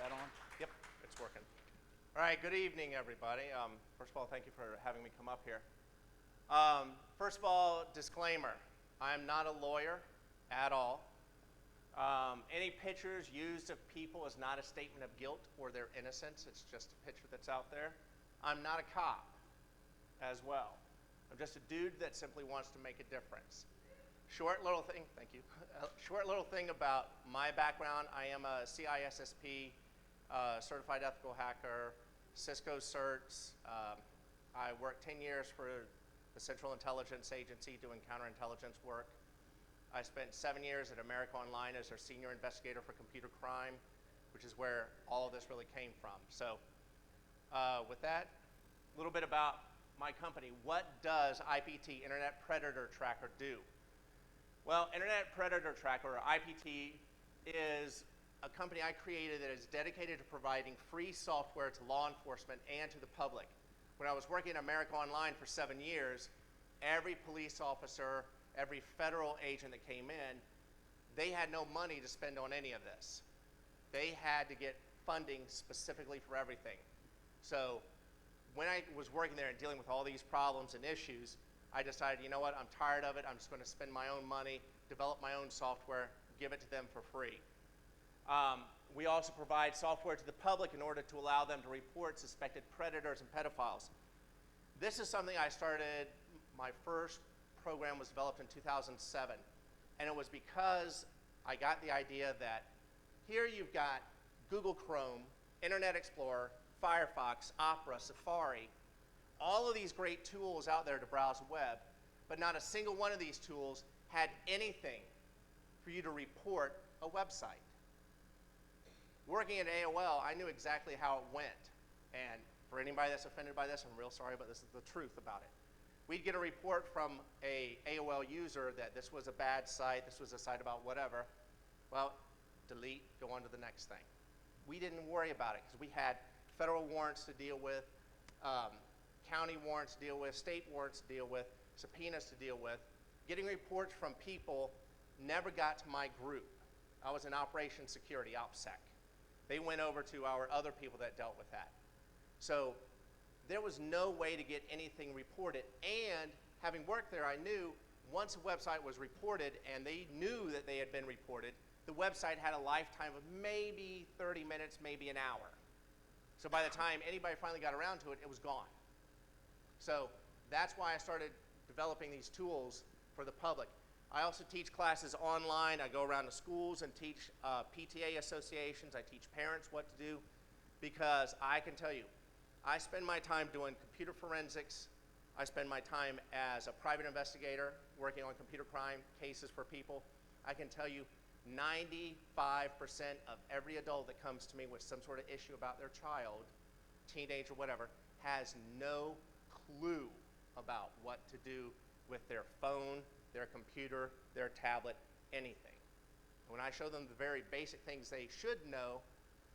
that on? Yep, it's working. All right, good evening, everybody. First of all, thank you for having me come up here. First of all, disclaimer, I'm not a lawyer at all. Any pictures used of people is not a statement of guilt or their innocence. It's just a picture that's out there. I'm not a cop as well. I'm just a dude that simply wants to make a difference. Short little thing, thank you. Short little thing about my background. I am a CISSP, certified ethical hacker, Cisco certs. I worked 10 years for the Central Intelligence Agency doing counterintelligence work. I spent 7 years at CarolinaCon9 as their senior investigator for computer crime, which is where all of this really came from. So with that, a little bit about my company. What does IPT, Internet Predator Tracker, do? Well, Internet Predator Tracker, or IPT, is a company I created that is dedicated to providing free software to law enforcement and to the public. When I was working at CarolinaCon9 for 7 years, every police officer, every federal agent that came in, they had no money to spend on any of this. They had to get funding specifically for everything. So when I was working there and dealing with all these problems and issues, I decided, you know what, I'm tired of it. I'm just going to spend my own money, develop my own software, give it to them for free. We also provide software to the public in order to allow them to report suspected predators and pedophiles. This is something I started, my first program was developed in 2007. And it was because I got the idea that here you've got Google Chrome, Internet Explorer, Firefox, Opera, Safari, all of these great tools out there to browse the web, but not a single one of these tools had anything for you to report a website. Working at AOL, I knew exactly how it went. And for anybody that's offended by this, I'm real sorry, but this is the truth about it. We'd get a report from a AOL user that this was a bad site, this was a site about whatever. Well, delete, go on to the next thing. We didn't worry about it because we had federal warrants to deal with, county warrants to deal with, state warrants to deal with, subpoenas to deal with. Getting reports from people never got to my group. I was in Operations Security, OPSEC. They went over to our other people that dealt with that. So there was no way to get anything reported. And having worked there, I knew once a website was reported and they knew that they had been reported, the website had a lifetime of maybe 30 minutes, maybe an hour. So by the time anybody finally got around to it, it was gone. So that's why I started developing these tools for the public. I also teach classes online. I go around to schools and teach PTA associations. I teach parents what to do because I can tell you, I spend my time doing computer forensics. I spend my time as a private investigator working on computer crime cases for people. I can tell you 95% of every adult that comes to me with some sort of issue about their child, teenager, whatever, has no clue about what to do with their phone, their computer, their tablet, anything. When I show them the very basic things they should know,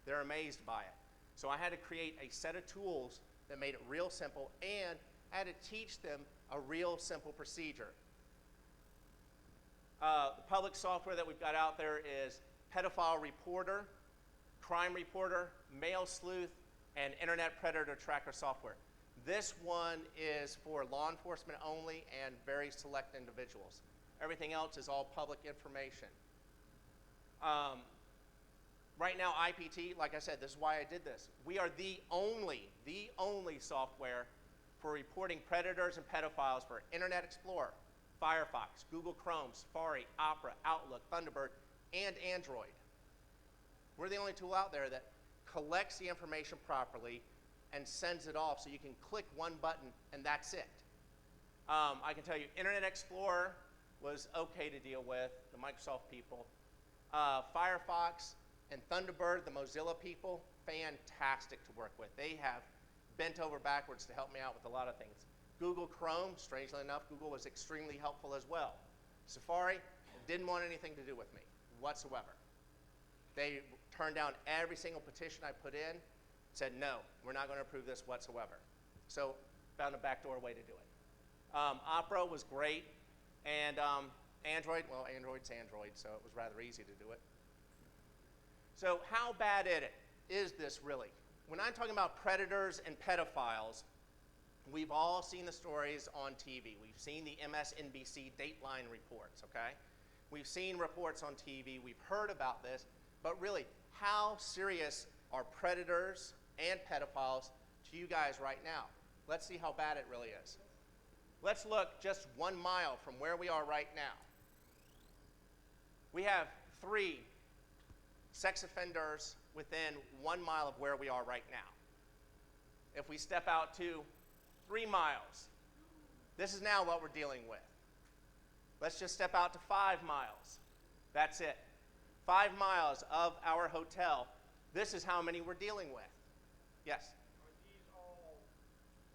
they're amazed by it. So I had to create a set of tools that made it real simple, and I had to teach them a real simple procedure. The public software that we've got out there is Pedophile Reporter, Crime Reporter, Mail Sleuth, and Internet Predator Tracker software. This one is for law enforcement only and very select individuals. Everything else is all public information. Right now, IPT, like I said, this is why I did this. We are the only software for reporting predators and pedophiles for Internet Explorer, Firefox, Google Chrome, Safari, Opera, Outlook, Thunderbird, and Android. We're the only tool out there that collects the information properly and sends it off so you can click one button and that's it. I can tell you Internet Explorer was okay to deal with, the Microsoft people. Firefox and Thunderbird, the Mozilla people, fantastic to work with. They have bent over backwards to help me out with a lot of things. Google Chrome, strangely enough, Google was extremely helpful as well. Safari didn't want anything to do with me whatsoever. They turned down every single petition I put in, said, no, we're not going to approve this whatsoever. So found a backdoor way to do it. Opera was great, and Android, well, Android's Android, so it was rather easy to do it. So how bad is is this really? When I'm talking about predators and pedophiles, we've all seen the stories on TV. We've seen the MSNBC Dateline reports, okay? We've seen reports on TV. We've heard about this. But really, how serious are predators and pedophiles to you guys right now? Let's see how bad it really is. Let's look just 1 mile from where we are right now. We have 3 sex offenders within 1 mile of where we are right now. If we step out to 3 miles, this is now what we're dealing with. Let's just step out to 5 miles. That's it. 5 miles of our hotel. This is how many we're dealing with. Yes? Are these all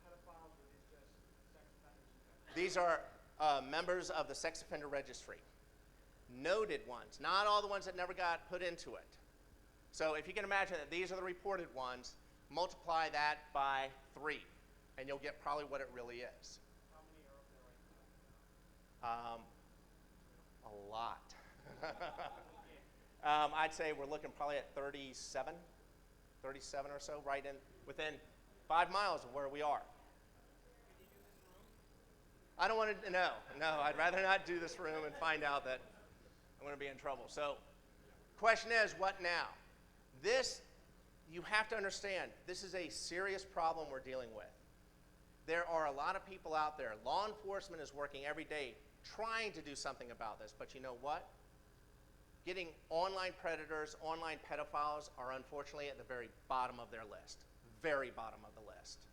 pedophiles or these just sex offenders? These are members of the sex offender registry. Noted ones, not all the ones that never got put into it. So if you can imagine that these are the reported ones, multiply that by 3, and you'll get probably what it really is. How many are up there right now? A lot. I'd say we're looking probably at 37 or so, right in within 5 miles of where we are. Can you do this room? I don't want to, no, I'd rather not do this room and find out that I'm going to be in trouble. So, question is, what now? This, you have to understand, this is a serious problem we're dealing with. There are a lot of people out there. Law enforcement is working every day trying to do something about this, but you know what? Getting online predators, online pedophiles are unfortunately at the very bottom of their list. Very bottom of the list.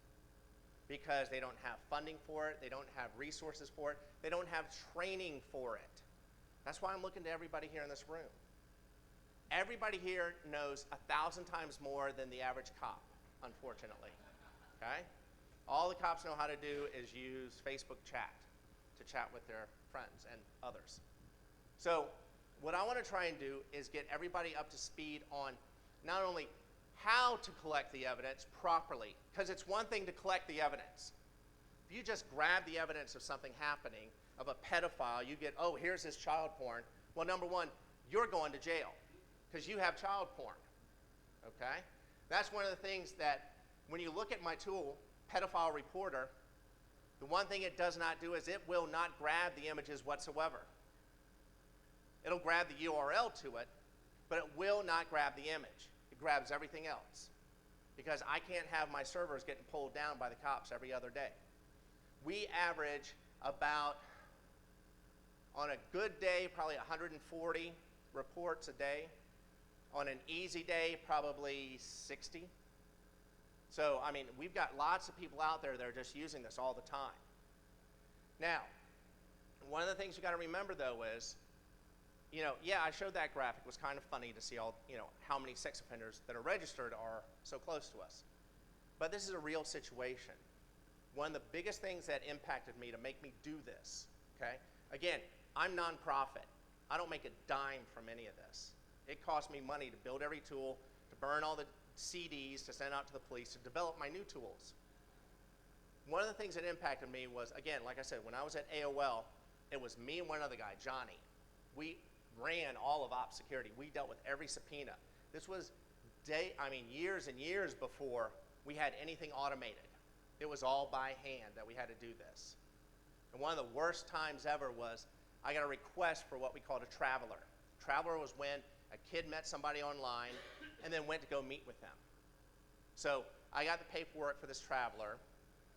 Because they don't have funding for it, they don't have resources for it, they don't have training for it. That's why I'm looking to everybody here in this room. Everybody here knows 1,000 times more than the average cop, unfortunately. Okay? All the cops know how to do is use Facebook chat to chat with their friends and others. So what I want to try and do is get everybody up to speed on not only how to collect the evidence properly, because it's one thing to collect the evidence. If you just grab the evidence of something happening, of a pedophile, you get, oh, here's his child porn. Well, number one, you're going to jail because you have child porn, okay? That's one of the things that when you look at my tool, Pedophile Reporter, the one thing it does not do is it will not grab the images whatsoever. It'll grab the URL to it, but it will not grab the image. It grabs everything else because I can't have my servers getting pulled down by the cops every other day. We average about, on a good day, probably 140 reports a day. On an easy day, probably 60. So, I mean, we've got lots of people out there that are just using this all the time. Now, one of the things you got to remember, though, is, you know, yeah, I showed that graphic. It was kind of funny to see all, you know, how many sex offenders that are registered are so close to us. But this is a real situation. One of the biggest things that impacted me to make me do this, okay? Again, I'm nonprofit. I don't make a dime from any of this. It cost me money to build every tool, to burn all the CDs, to send out to the police, to develop my new tools. One of the things that impacted me was, again, like I said, when I was at AOL, it was me and one other guy, Johnny. We ran all of Ops Security. We dealt with every subpoena. This was years and years before we had anything automated. It was all by hand that we had to do this. And one of the worst times ever was I got a request for what we called a traveler. Traveler was when a kid met somebody online and then went to go meet with them. So I got the paperwork for this traveler.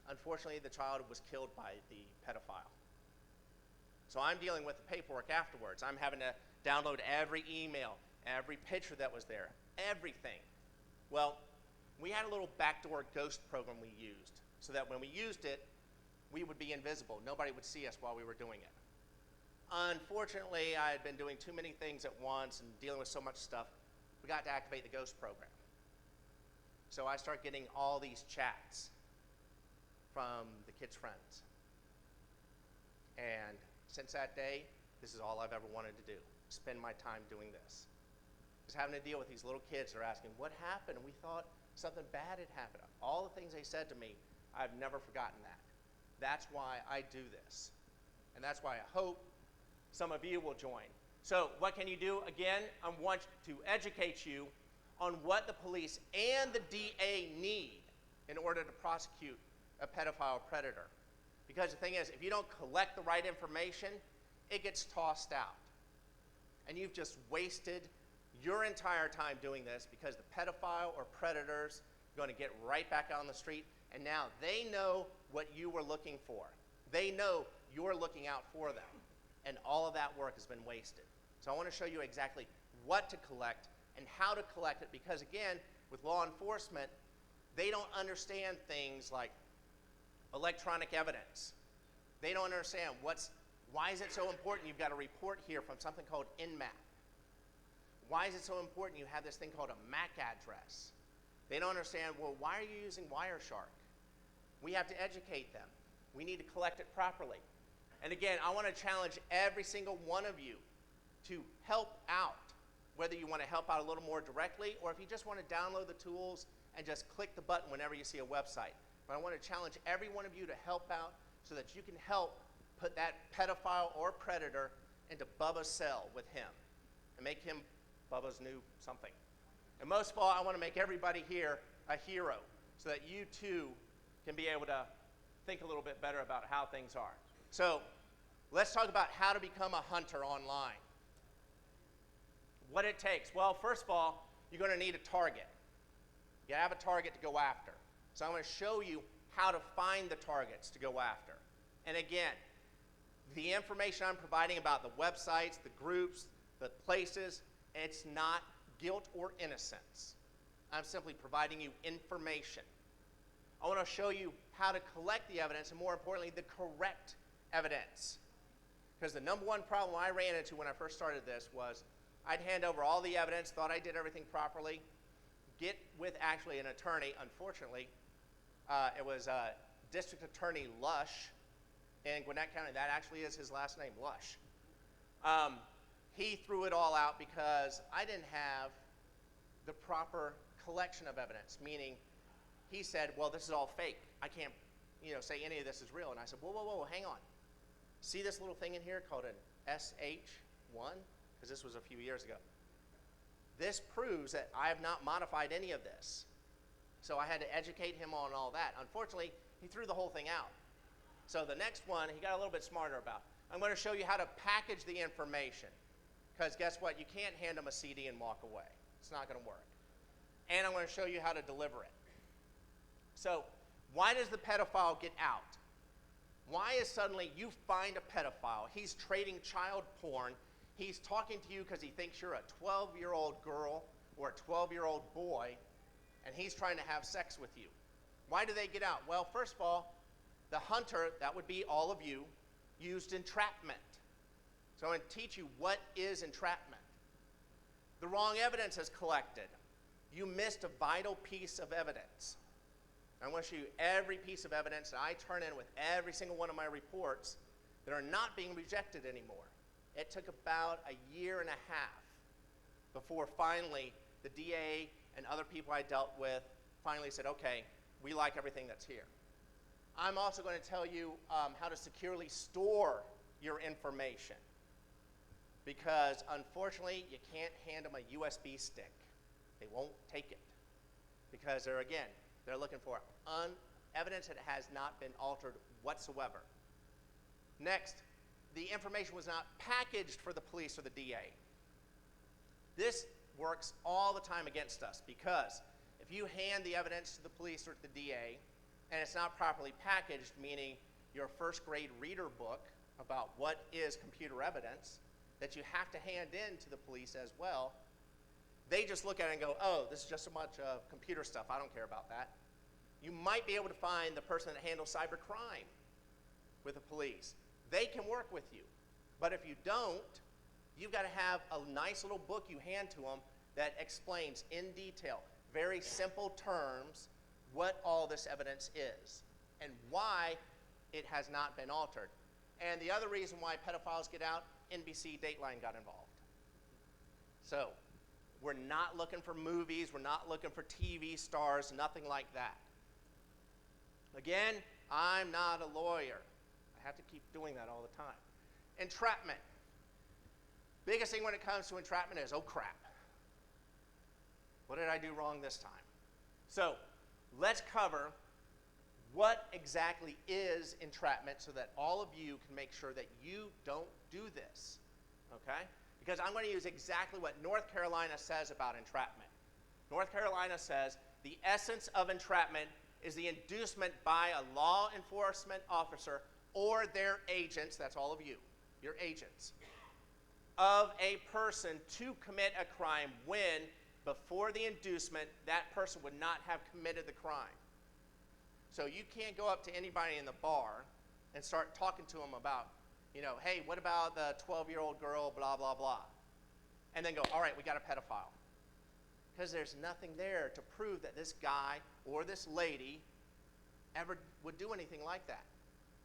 Unfortunately, the child was killed by the pedophile. So I'm dealing with the paperwork afterwards. I'm having to download every email, every picture that was there, everything. Well, we had a little backdoor ghost program we used so that when we used it, we would be invisible. Nobody would see us while we were doing it. Unfortunately, I had been doing too many things at once and dealing with so much stuff. We got to activate the ghost program. So I start getting all these chats from the kids' friends. And since that day, this is all I've ever wanted to do, spend my time doing this. Just having to deal with these little kids that are asking, what happened? We thought something bad had happened. All the things they said to me, I've never forgotten that. That's why I do this. And that's why I hope some of you will join. So what can you do? Again, I want to educate you on what the police and the DA need in order to prosecute a pedophile predator. Because the thing is, if you don't collect the right information, it gets tossed out. And you've just wasted your entire time doing this because the pedophile or predators are going to get right back out on the street, and now they know what you were looking for. They know you're looking out for them, and all of that work has been wasted. So I want to show you exactly what to collect and how to collect it, because again, with law enforcement, they don't understand things like electronic evidence. They don't understand why is it so important you've got a report here from something called INMAP? Why is it so important you have this thing called a MAC address? They don't understand, well, why are you using Wireshark? We have to educate them. We need to collect it properly. And again, I want to challenge every single one of you to help out, whether you want to help out a little more directly or if you just want to download the tools and just click the button whenever you see a website. But I want to challenge every one of you to help out so that you can help put that pedophile or predator into Bubba's cell with him and make him Bubba's new something. And most of all, I want to make everybody here a hero so that you too can be able to think a little bit better about how things are. So let's talk about how to become a hunter online. What it takes. Well, first of all, you're going to need a target. You have a target to go after. So I'm going to show you how to find the targets to go after. And again, the information I'm providing about the websites, the groups, the places, it's not guilt or innocence. I'm simply providing you information. I want to show you how to collect the evidence, and more importantly, the correct evidence. Because the number one problem I ran into when I first started this was I'd hand over all the evidence, thought I did everything properly, get with actually an attorney. Unfortunately, it was District Attorney Lush in Gwinnett County. That actually is his last name, Lush. He threw it all out because I didn't have the proper collection of evidence, meaning he said, well, this is all fake. I can't say any of this is real. And I said, whoa, hang on. See this little thing in here called an SH1? Because this was a few years ago. This proves that I have not modified any of this. So I had to educate him on all that. Unfortunately, he threw the whole thing out. So the next one, he got a little bit smarter about. I'm going to show you how to package the information. Because guess what? You can't hand them a CD and walk away. It's not going to work. And I'm going to show you how to deliver it. So why does the pedophile get out? Why is suddenly you find a pedophile, he's trading child porn, he's talking to you because he thinks you're a 12-year-old girl or a 12-year-old boy, and he's trying to have sex with you. Why do they get out? Well, first of all, the hunter, that would be all of you, used entrapment. So I'm going to teach you what is entrapment. The wrong evidence is collected. You missed a vital piece of evidence. I'm going to show you every piece of evidence that I turn in with every single one of my reports that are not being rejected anymore. It took about a year and a half before finally the DA and other people I dealt with finally said, okay, we like everything that's here. I'm also going to tell you how to securely store your information, because unfortunately you can't hand them a USB stick. They won't take it because they're looking for evidence that has not been altered whatsoever. Next, the information was not packaged for the police or the DA. This works all the time against us, because if you hand the evidence to the police or to the DA and it's not properly packaged, meaning your first grade reader book about what is computer evidence that you have to hand in to the police as well, they just look at it and go, oh, this is just a bunch of computer stuff. I don't care about that. You might be able to find the person that handles cybercrime with the police. They can work with you. But if you don't, you've got to have a nice little book you hand to them that explains in detail, very simple terms, what all this evidence is and why it has not been altered. And the other reason why pedophiles get out, NBC Dateline got involved. So we're not looking for movies, we're not looking for TV stars, nothing like that. Again, I'm not a lawyer. I have to keep doing that all the time. Entrapment. Biggest thing when it comes to entrapment is, oh crap. What did I do wrong this time? So let's cover what exactly is entrapment so that all of you can make sure that you don't do this, okay? Because I'm going to use exactly what North Carolina says about entrapment. North Carolina says the essence of entrapment is the inducement by a law enforcement officer or their agents, that's all of you, your agents, of a person to commit a crime when, before the inducement, that person would not have committed the crime. So you can't go up to anybody in the bar and start talking to them about, hey, what about the 12-year-old girl, blah, blah, blah. And then go, all right, we got a pedophile. Because there's nothing there to prove that this guy or this lady ever would do anything like that.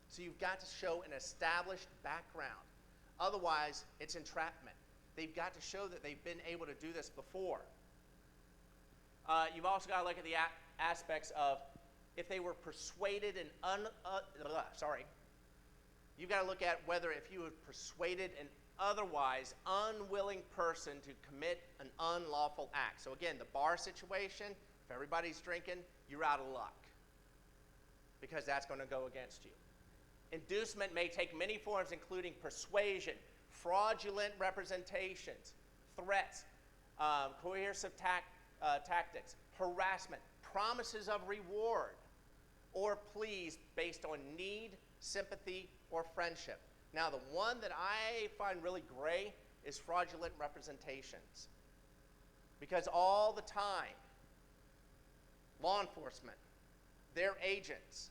So you've got to show an established background. Otherwise, it's entrapment. They've got to show that they've been able to do this before. You've also got to look at the aspects of if they were persuaded and you've got to look at whether if you had persuaded an otherwise unwilling person to commit an unlawful act. So again, the bar situation, if everybody's drinking, you're out of luck because that's going to go against you. Inducement may take many forms, including persuasion, fraudulent representations, threats, coercive tactics, harassment, promises of reward, or pleas based on need, sympathy, or friendship. Now, the one that I find really gray is fraudulent representations. Because all the time, law enforcement, their agents,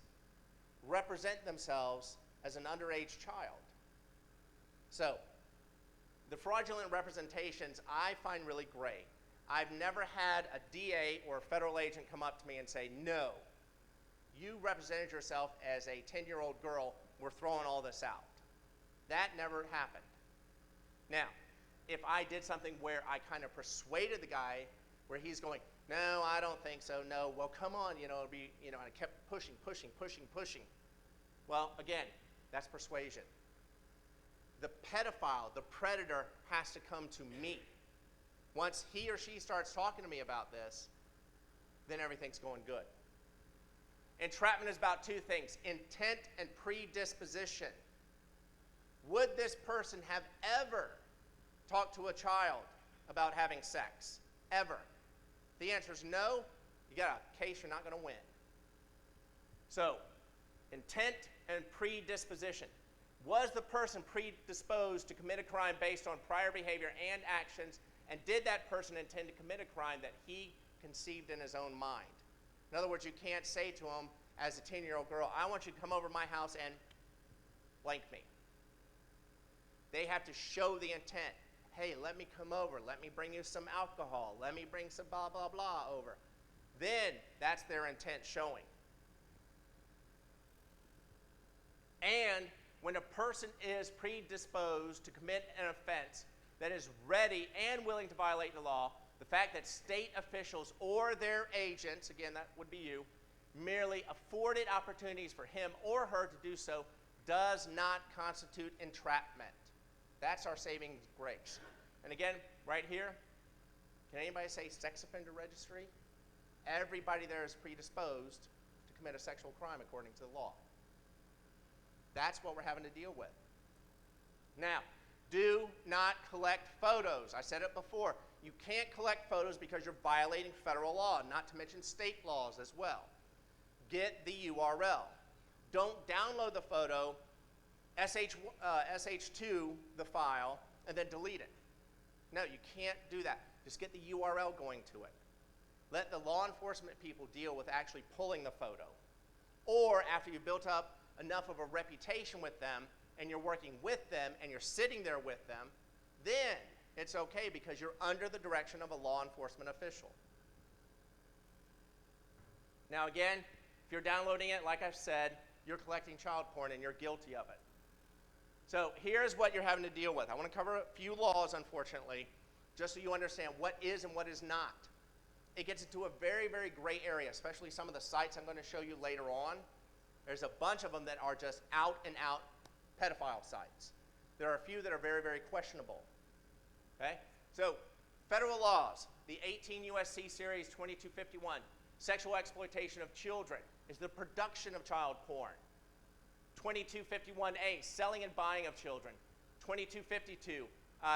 represent themselves as an underage child. So, the fraudulent representations I find really gray. I've never had a DA or a federal agent come up to me and say, no, you represented yourself as a 10-year-old girl, we're throwing all this out. That never happened. Now, if I did something where I kind of persuaded the guy, where he's going, no, I don't think so, no, well, come on, it'll be, and I kept pushing. Well, again, that's persuasion. The pedophile, the predator, has to come to me. Once he or she starts talking to me about this, then everything's going good. Entrapment is about two things, intent and predisposition. Would this person have ever talked to a child about having sex? Ever? The answer is no. You got a case you're not going to win. So, intent and predisposition. Was the person predisposed to commit a crime based on prior behavior and actions, and did that person intend to commit a crime that he conceived in his own mind? In other words, you can't say to him as a 10-year-old girl, I want you to come over to my house and blank me. They have to show the intent. Hey, let me come over. Let me bring you some alcohol. Let me bring some blah, blah, blah over. Then that's their intent showing. And when a person is predisposed to commit an offense that is ready and willing to violate the law, the fact that state officials or their agents, again, that would be you, merely afforded opportunities for him or her to do so does not constitute entrapment. That's our saving grace. And again, right here, can anybody say sex offender registry? Everybody there is predisposed to commit a sexual crime according to the law. That's what we're having to deal with. Now, do not collect photos. I said it before. You can't collect photos because you're violating federal law, not to mention state laws as well. Get the URL. Don't download the photo, SH2 the file, and then delete it. No, you can't do that. Just get the URL going to it. Let the law enforcement people deal with actually pulling the photo. Or after you've built up enough of a reputation with them and you're working with them and you're sitting there with them, then it's okay because you're under the direction of a law enforcement official. Now again, if you're downloading it, like I've said, you're collecting child porn and you're guilty of it. So here's what you're having to deal with. I want to cover a few laws, unfortunately, just so you understand what is and what is not. It gets into a very, very gray area, especially some of the sites I'm going to show you later on. There's a bunch of them that are just out and out pedophile sites. There are a few that are very, very questionable. Okay? So, federal laws. The 18 U.S.C. Series 2251, sexual exploitation of children, is the production of child porn. 2251A, selling and buying of children. 2252,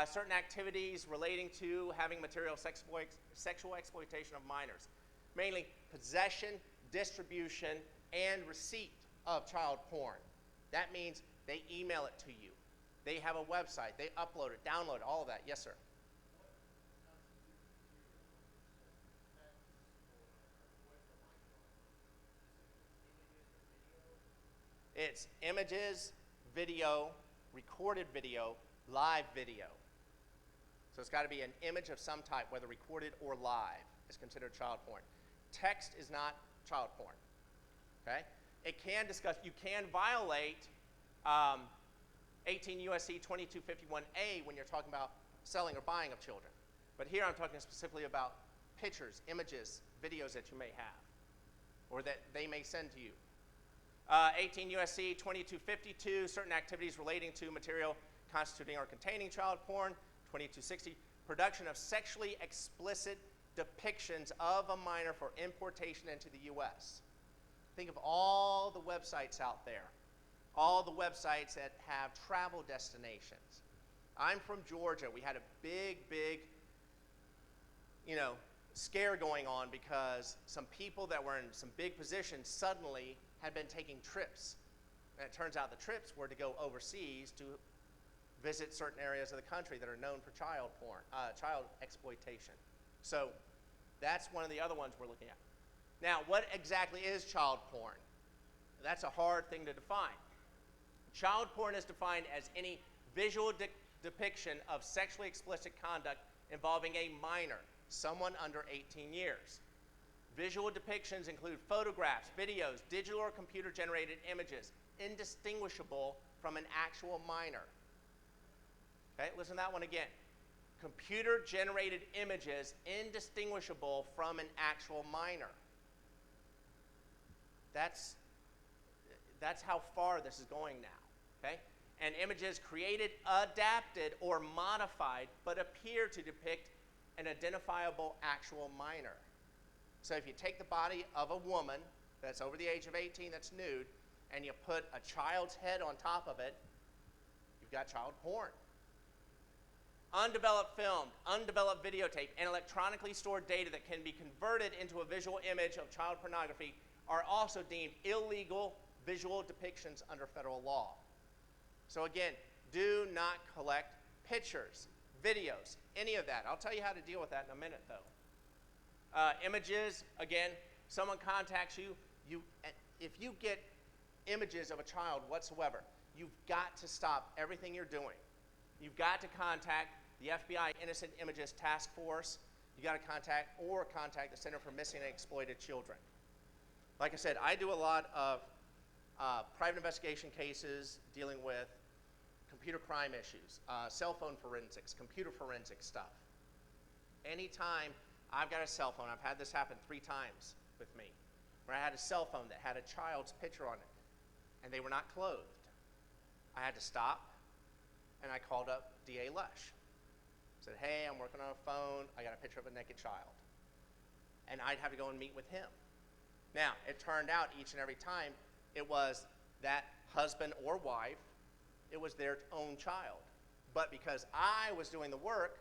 certain activities relating to having material sexual exploitation of minors. Mainly possession, distribution, and receipt of child porn. That means they email it to you. They have a website. They upload it, download it, all of that. Yes, sir. It's images, video, recorded video, live video. So it's got to be an image of some type, whether recorded or live, is considered child porn. Text is not child porn. Okay? It can discuss, you can violate 18 U.S.C. 2251A when you're talking about selling or buying of children. But here I'm talking specifically about pictures, images, videos that you may have, or that they may send to you. 18 U.S.C. 2252, certain activities relating to material constituting or containing child porn. 2260, production of sexually explicit depictions of a minor for importation into the U.S. Think of all the websites out there, all the websites that have travel destinations. I'm from Georgia. We had a big, scare going on because some people that were in some big positions suddenly had been taking trips. And it turns out the trips were to go overseas to visit certain areas of the country that are known for child porn, child exploitation. So that's one of the other ones we're looking at. Now, what exactly is child porn? That's a hard thing to define. Child porn is defined as any visual depiction of sexually explicit conduct involving a minor, someone under 18 years. Visual depictions include photographs, videos, digital or computer-generated images, indistinguishable from an actual minor. Okay, listen to that one again. Computer-generated images indistinguishable from an actual minor. That's how far this is going now, okay? And images created, adapted, or modified, but appear to depict an identifiable actual minor. So if you take the body of a woman that's over the age of 18 that's nude, and you put a child's head on top of it, you've got child porn. Undeveloped film, undeveloped videotape, and electronically stored data that can be converted into a visual image of child pornography are also deemed illegal visual depictions under federal law. So again, do not collect pictures, videos, any of that. I'll tell you how to deal with that in a minute, though. Images, again, someone contacts you, if you get images of a child whatsoever, you've got to stop everything you're doing. You've got to contact the FBI Innocent Images Task Force. You've got to contact the Center for Missing and Exploited Children. Like I said, I do a lot of private investigation cases dealing with computer crime issues, cell phone forensics, computer forensic stuff. Anytime I've got a cell phone, I've had this happen 3 times with me, where I had a cell phone that had a child's picture on it, and they were not clothed. I had to stop, and I called up D.A. Lush. Said, hey, I'm working on a phone. I got a picture of a naked child. And I'd have to go and meet with him. Now, it turned out each and every time it was that husband or wife, it was their own child. But because I was doing the work,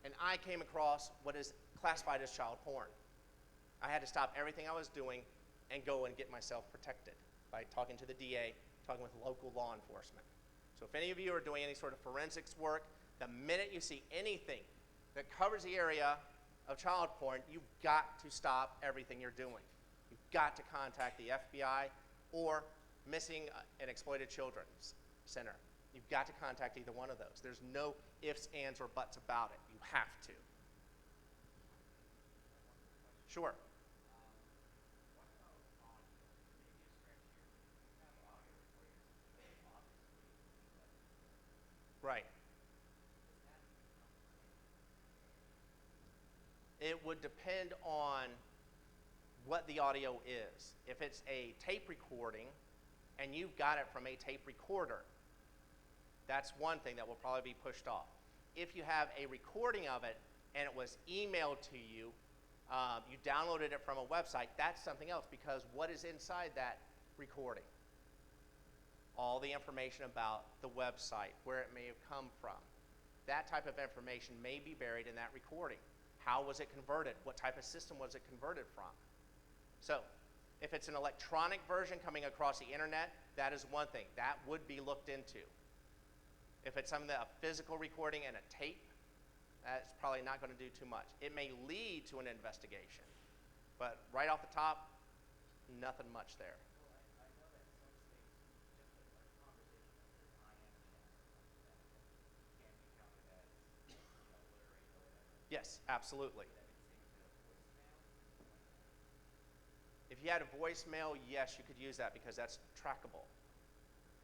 and I came across what is classified as child porn, I had to stop everything I was doing and go and get myself protected by talking to the DA, talking with local law enforcement. So if any of you are doing any sort of forensics work, the minute you see anything that covers the area of child porn, you've got to stop everything you're doing. You've got to contact the FBI or Missing and Exploited Children's Center. You've got to contact either one of those. There's no ifs, ands, or buts about it. You have to. Sure. Right. It would depend on what the audio is. If it's a tape recording and you've got it from a tape recorder, that's one thing that will probably be pushed off. If you have a recording of it and it was emailed to you, you downloaded it from a website, that's something else, because what is inside that recording? All the information about the website, where it may have come from. That type of information may be buried in that recording. How was it converted? What type of system was it converted from? So, if it's an electronic version coming across the internet, that is one thing. That would be looked into. If it's something that a physical recording and a tape, that's probably not going to do too much. It may lead to an investigation, but right off the top, nothing much there. I know that some states, just a conversation of your IM chat can be counted as, littering or whatever. Yes, absolutely. Would that be the same as a voicemail? If you had a voicemail, yes, you could use that because that's trackable.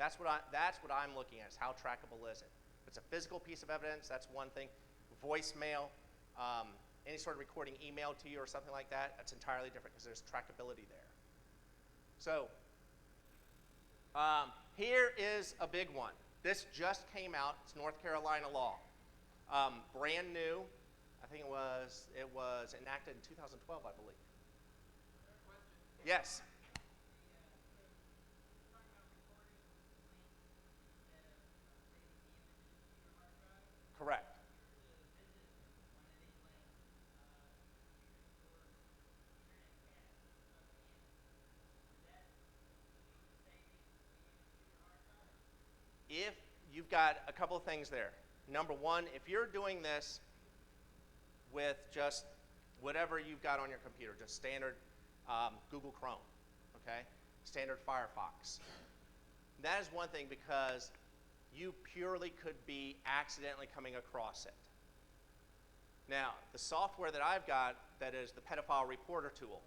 That's what I'm looking at, is how trackable is it. If it's a physical piece of evidence, that's one thing. Voicemail, any sort of recording emailed to you or something like that, that's entirely different because there's trackability there. So, here is a big one. This just came out. It's North Carolina law. Brand new. I think it was enacted in 2012, I believe. Yes. Correct. If you've got a couple of things there. Number one, if you're doing this with just whatever you've got on your computer, just standard Google Chrome, okay? Standard Firefox. That is one thing because you purely could be accidentally coming across it. Now, the software that I've got, that is the Pedophile Reporter tool,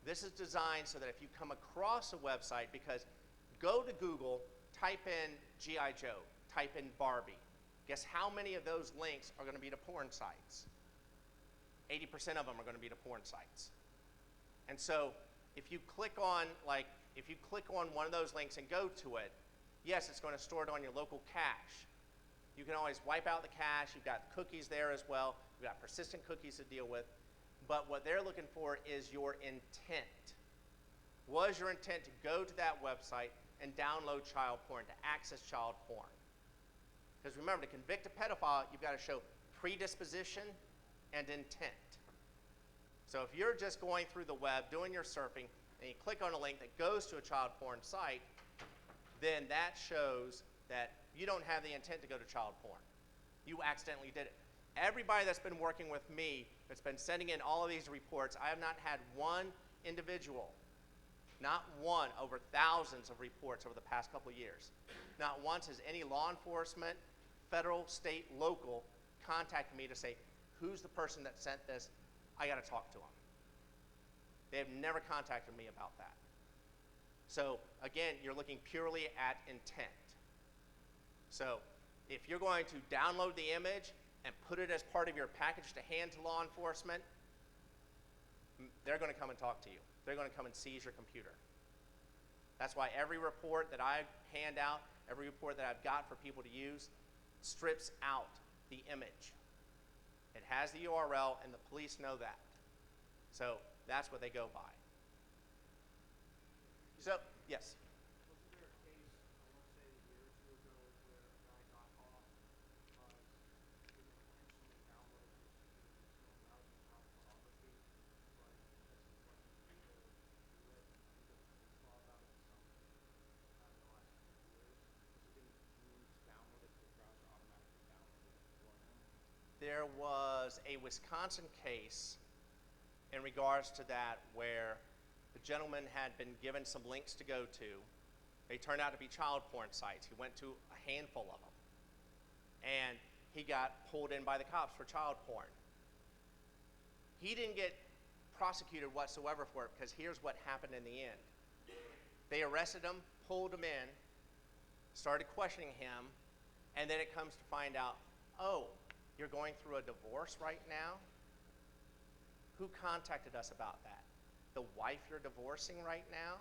this is designed so that if you come across a website, because go to Google, type in G.I. Joe, type in Barbie. Guess how many of those links are going to be to porn sites? 80% of them are going to be to porn sites. And so if you click on one of those links and go to it, yes, it's going to store it on your local cache. You can always wipe out the cache. You've got cookies there as well. You've got persistent cookies to deal with. But what they're looking for is your intent. Was your intent to go to that website and download child porn, to access child porn? Because remember, to convict a pedophile, you've got to show predisposition and intent. So if you're just going through the web, doing your surfing, and you click on a link that goes to a child porn site, then that shows that you don't have the intent to go to child porn. You accidentally did it. Everybody that's been working with me, that's been sending in all of these reports, I have not had one individual, not one, over thousands of reports over the past couple of years. Not once has any law enforcement, federal, state, local, contacted me to say, who's the person that sent this? I got to talk to them. They have never contacted me about that. So again, you're looking purely at intent. So if you're going to download the image and put it as part of your package to hand to law enforcement, they're going to come and talk to you. They're going to come and seize your computer. That's why every report that I hand out, every report that I've got for people to use, strips out the image. It has the URL, and the police know that. So that's what they go by. So, yes? Wasn't there a case, I want to say a year or two ago, where a guy got off because he intentionally downloaded his browsing child pornography, but because he wasn't able to do it, he got a police law about it some time in the last few years, because he didn't mean to download it, the browser automatically downloaded it for him. There was a Wisconsin case in regards to that where the gentleman had been given some links to go to. They turned out to be child porn sites. He went to a handful of them. And he got pulled in by the cops for child porn. He didn't get prosecuted whatsoever for it, because here's what happened in the end. They arrested him, pulled him in, started questioning him, and then it comes to find out, oh, you're going through a divorce right now? Who contacted us about that? The wife you're divorcing right now?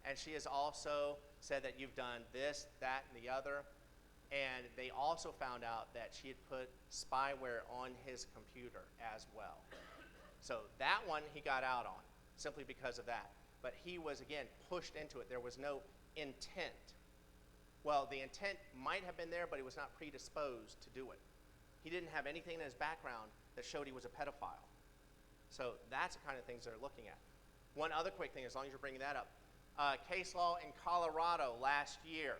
And she has also said that you've done this, that, and the other. And they also found out that she had put spyware on his computer as well. So that one he got out on, simply because of that. But he was, again, pushed into it. There was no intent. Well, the intent might have been there, but he was not predisposed to do it. He didn't have anything in his background that showed he was a pedophile. So that's the kind of things they're looking at. One other quick thing, as long as you're bringing that up. Case law in Colorado last year.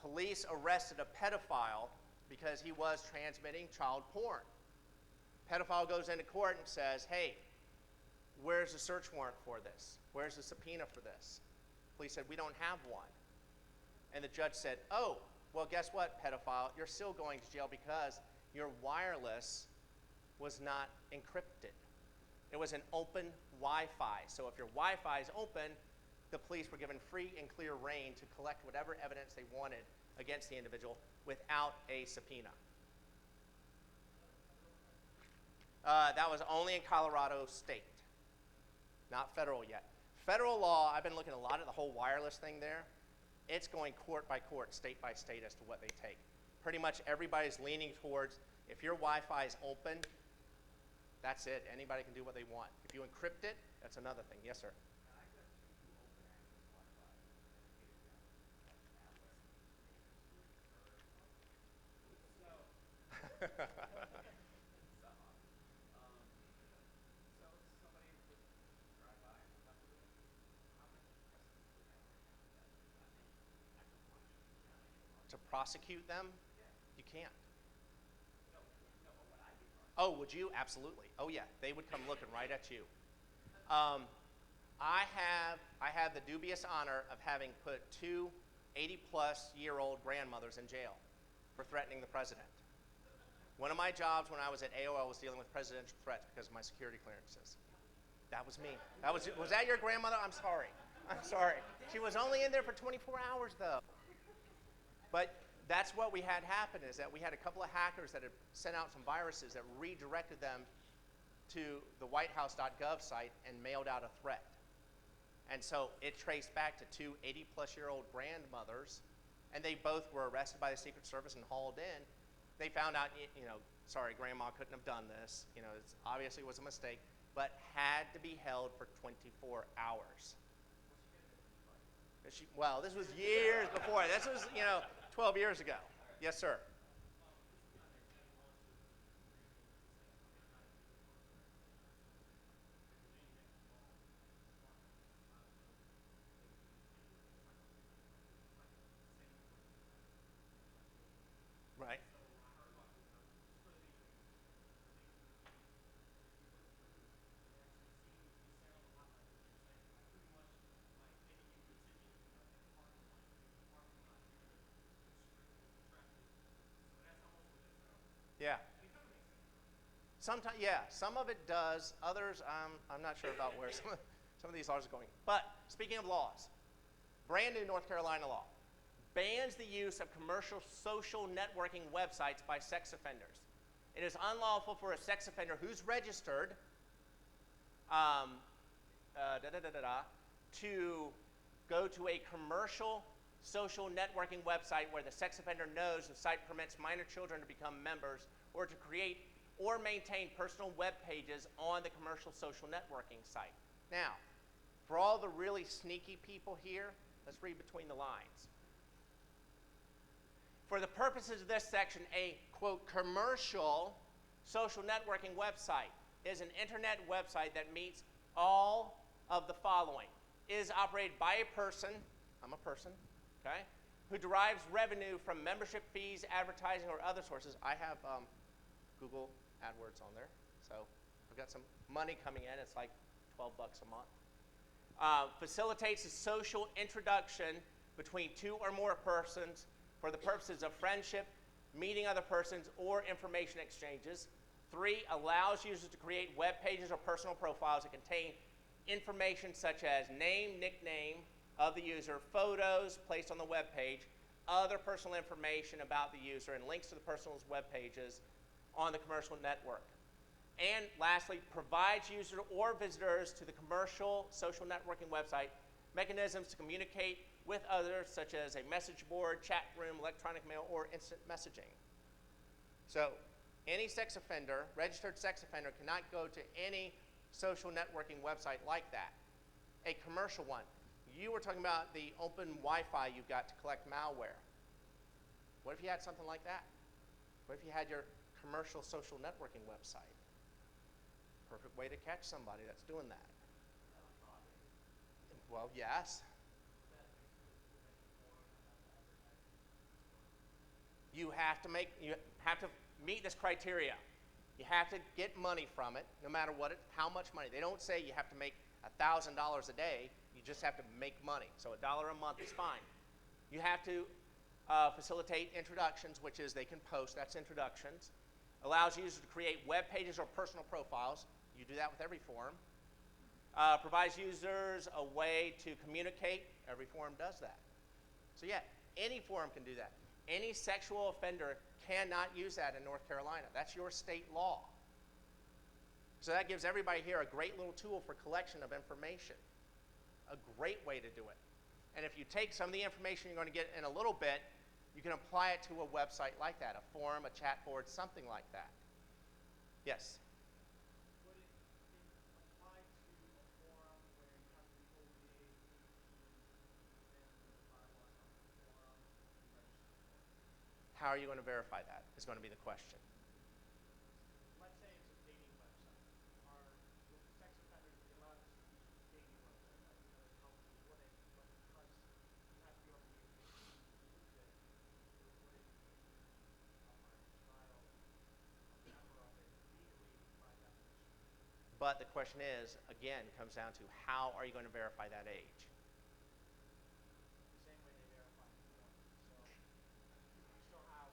Police arrested a pedophile because he was transmitting child porn. Pedophile goes into court and says, hey, where's the search warrant for this? Where's the subpoena for this? Police said, we don't have one. And the judge said, oh, well, guess what, pedophile? You're still going to jail because your wireless was not encrypted. It was an open Wi-Fi. So if your Wi-Fi is open, the police were given free and clear rein to collect whatever evidence they wanted against the individual without a subpoena. That was only in Colorado state, not federal yet. Federal law, I've been looking a lot at the whole wireless thing there. It's going court by court, state by state as to what they take. Pretty much everybody's leaning towards, if your Wi-Fi is open, that's it. Anybody can do what they want. If you encrypt it, that's another thing. Yes, sir. To prosecute them, you can't. Oh, would you? Absolutely. Oh, yeah. They would come looking right at you. I have the dubious honor of having put two 80-plus-year-old grandmothers in jail for threatening the president. One of my jobs when I was at AOL was dealing with presidential threats because of my security clearances. That was me. Was that your grandmother? I'm sorry. I'm sorry. She was only in there for 24 hours, though. But that's what we had happen, is that we had a couple of hackers that had sent out some viruses that redirected them to the whitehouse.gov site and mailed out a threat. And so it traced back to two 80-plus-year-old grandmothers, and they both were arrested by the Secret Service and hauled in. They found out, sorry, Grandma couldn't have done this. It obviously was a mistake, but had to be held for 24 hours. Well, this was years before. This was, 12 years ago. Yes, sir. Right. Yeah. Sometimes, yeah, some of it does. Others, I'm not sure about where some of these laws are going. But speaking of laws, brand new North Carolina law bans the use of commercial social networking websites by sex offenders. It is unlawful for a sex offender who's registered to go to a commercial social networking website where the sex offender knows the site permits minor children to become members, or to create or maintain personal web pages on the commercial social networking site. Now, for all the really sneaky people here, let's read between the lines. For the purposes of this section, a, quote, commercial social networking website is an internet website that meets all of the following. Is operated by a person, I'm a person, okay, who derives revenue from membership fees, advertising, or other sources. I have Google AdWords on there, so I've got some money coming in. It's like $12 a month. Facilitates a social introduction between two or more persons for the purposes of friendship, meeting other persons, or information exchanges. 3, allows users to create web pages or personal profiles that contain information such as name, nickname of the user, photos placed on the web page, other personal information about the user, and links to the person's web pages on the commercial network. And lastly, provides users or visitors to the commercial social networking website mechanisms to communicate with others, such as a message board, chat room, electronic mail, or instant messaging. So any sex offender, registered sex offender, cannot go to any social networking website like that. A commercial one. You were talking about the open Wi-Fi you've got to collect malware. What if you had something like that? What if you had your commercial social networking website? Perfect way to catch somebody that's doing that. Well, yes. You have to meet this criteria. You have to get money from it, no matter how much money. They don't say you have to make $1,000 a day. You just have to make money. So $1 a month is fine. You have to facilitate introductions, which is they can post. That's introductions. Allows users to create web pages or personal profiles. You do that with every forum. Provides users a way to communicate. Every forum does that. So yeah, any forum can do that. Any sexual offender cannot use that in North Carolina. That's your state law. So that gives everybody here a great little tool for collection of information. A great way to do it. And if you take some of the information you're going to get in a little bit, you can apply it to a website like that, a forum, a chat board, something like that. Yes? Would it apply to a forum where you have to be over the age of 18 and the bylaws on the forum and register for it? How are you going to verify that is going to be the question. Let's say it's a dating website. Are sex offenders allowed to use dating websites? I know they probably wouldn't, but because you have to be over the age of 18 to use it, would it be a hard-to-trial a member of it legally by definition? But the question is, again, comes down to how are you going to verify that age? The same way they verify porn. So you still have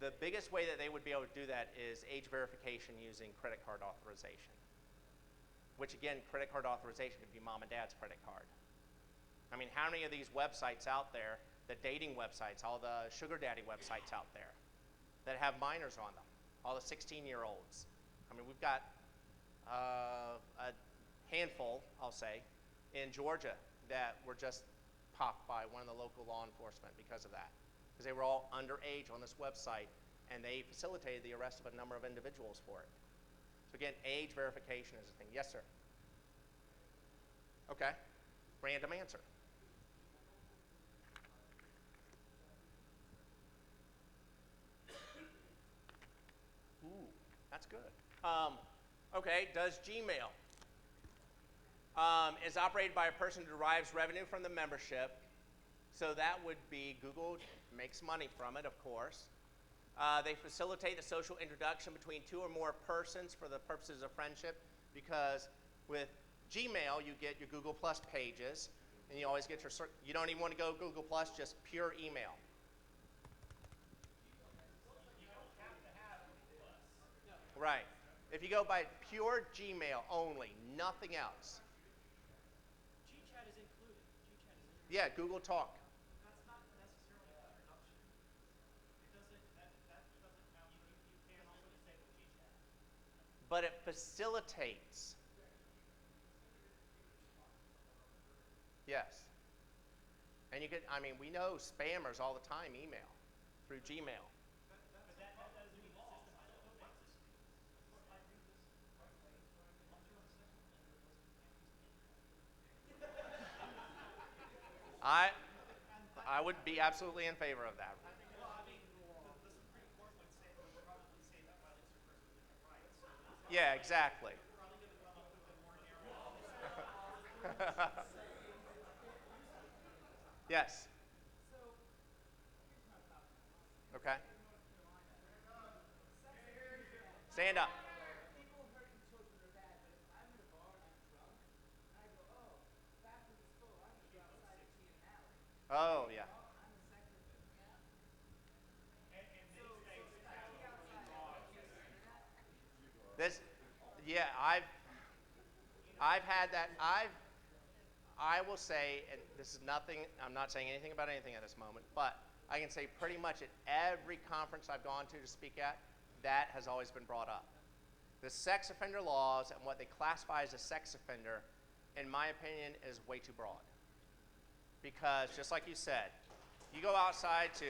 The biggest way that they would be able to do that is age verification using credit card authorization. Which again, credit card authorization could be mom and dad's credit card. I mean, how many of these websites out there, the dating websites, all the sugar daddy websites out there that have minors on them, all the 16-year-olds. I mean, we've got a handful, I'll say, in Georgia that were just popped by one of the local law enforcement because of that. Because they were all underage on this website, and they facilitated the arrest of a number of individuals for it. So again, age verification is a thing. Yes, sir? Okay. Random answer. Ooh, that's good. Okay, does Gmail is operated by a person who derives revenue from the membership. So that would be Google makes money from it, of course. They facilitate the social introduction between two or more persons for the purposes of friendship, because with Gmail you get your Google Plus pages, and you always get you don't even want to go Google Plus, just pure email. Right. If you go by pure Gmail only, nothing else. GChat is included. GChat is included. Yeah, Google Talk. That's not necessarily an introduction. It doesn't. That doesn't count. You can also disable GChat. But it facilitates. Yes. And you get, I mean, we know spammers all the time email through Gmail. But that doesn't mean the system has to fix it. But I think this explains why the answer on the sex offender was you can't use internet. I would be absolutely in favor of that. Well, I mean, the Supreme Court would probably say that violates your First Amendment rights. So Yeah, exactly. you're probably going to come up with a more narrow. Yes. So here's my problem. Okay. In North Carolina, Stand up. people hurting children are bad, but if I'm in a bar and I'm drunk, and I go, oh, bathroom is full, I'm going to go outside and pee in an alley. Oh, yeah. Oh, I'm a sex offender. This, yeah, I've had that. I will say, and this is nothing, I'm not saying anything about anything at this moment, but I can say pretty much at every conference I've gone to speak at, that has always been brought up. The sex offender laws and what they classify as a sex offender, in my opinion, is way too broad. because just like you said, you go outside to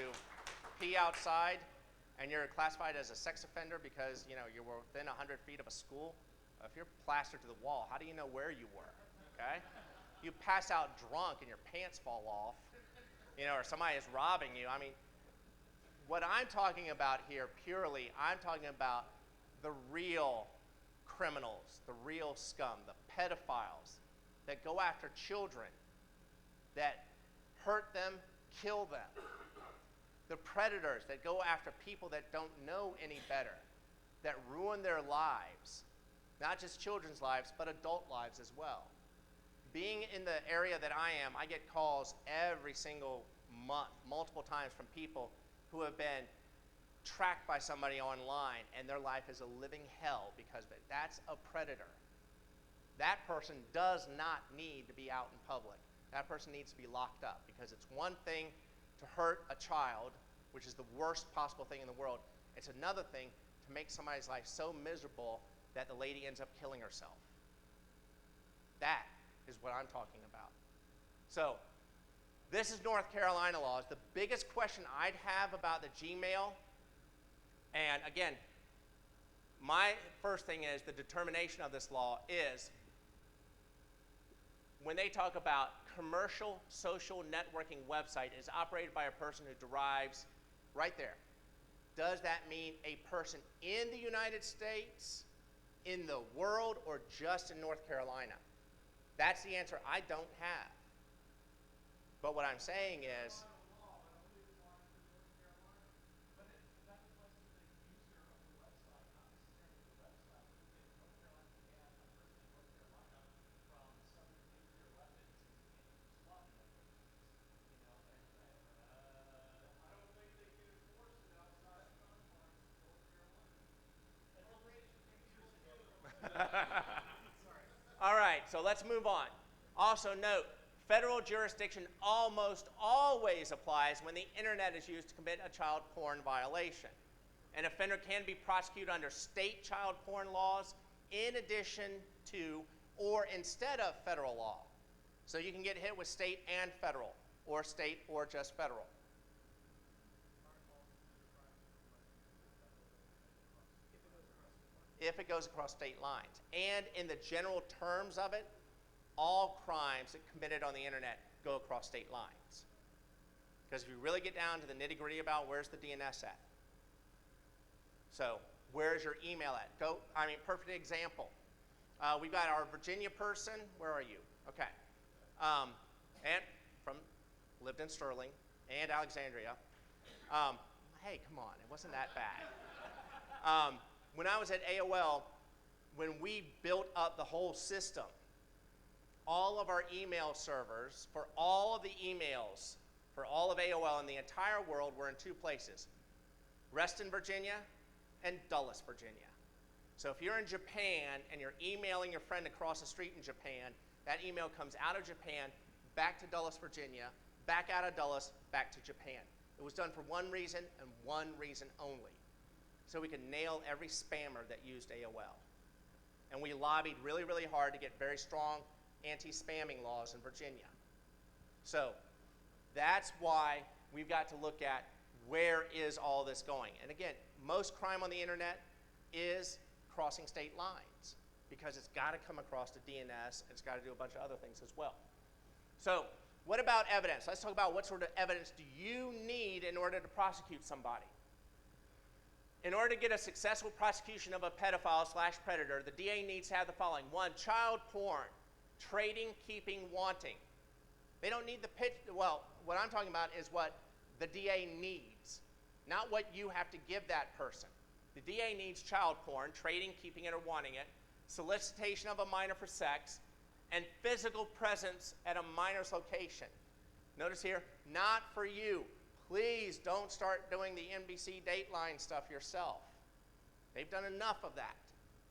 pee outside and you're classified as a sex offender because you were within 100 feet of a school. If you're plastered to the wall, how do you know where you were? Okay? You pass out drunk and your pants fall off, or somebody is robbing you. I mean, what I'm talking about here purely, I'm talking about the real criminals, the real scum, the pedophiles that go after children, that hurt them, kill them. The predators that go after people that don't know any better, that ruin their lives, not just children's lives, but adult lives as well. Being in the area that I am, I get calls every single month, multiple times from people who have been tracked by somebody online and their life is a living hell because of it. That's a predator. That person does not need to be out in public. That person needs to be locked up because it's one thing to hurt a child, which is the worst possible thing in the world. It's another thing to make somebody's life so miserable that the lady ends up killing herself. That is what I'm talking about. So, this is North Carolina laws. The biggest question I'd have about the Gmail, and again, my first thing is the determination of this law is when they talk about commercial social networking website is operated by a person who derives right there. Does that mean a person in the United States, in the world, or just in North Carolina? That's the answer I don't have. But what I'm saying is, all right, so let's move on. Also note, federal jurisdiction almost always applies when the internet is used to commit a child porn violation. An offender can be prosecuted under state child porn laws in addition to or instead of federal law. So you can get hit with state and federal, or state or just federal. If it goes across state lines. And in the general terms of it, all crimes that committed on the internet go across state lines. Because if you really get down to the nitty-gritty about where's the DNS at. So where's your email at? Perfect example. We've got our Virginia person. Where are you? Okay. And lived in Sterling and Alexandria. Hey, come on. It wasn't that bad. When I was at AOL, when we built up the whole system, all of our email servers for all of the emails for all of AOL in the entire world were in two places, Reston, Virginia, and Dulles, Virginia. So if you're in Japan and you're emailing your friend across the street in Japan, that email comes out of Japan, back to Dulles, Virginia, back out of Dulles, back to Japan. It was done for one reason and one reason only, so we could nail every spammer that used AOL. And we lobbied really, really hard to get very strong anti-spamming laws in Virginia. So that's why we've got to look at where is all this going. And again, most crime on the internet is crossing state lines because it's got to come across the DNS and it's got to do a bunch of other things as well. So what about evidence? Let's talk about what sort of evidence do you need in order to prosecute somebody. In order to get a successful prosecution of a pedophile/predator, the DA needs to have the following. 1, child porn, trading, keeping, wanting. They don't need the well, what I'm talking about is what the DA needs, not what you have to give that person. The DA needs child porn, trading, keeping it, or wanting it, solicitation of a minor for sex, and physical presence at a minor's location. Notice here, not for you. Please don't start doing the NBC Dateline stuff yourself. They've done enough of that,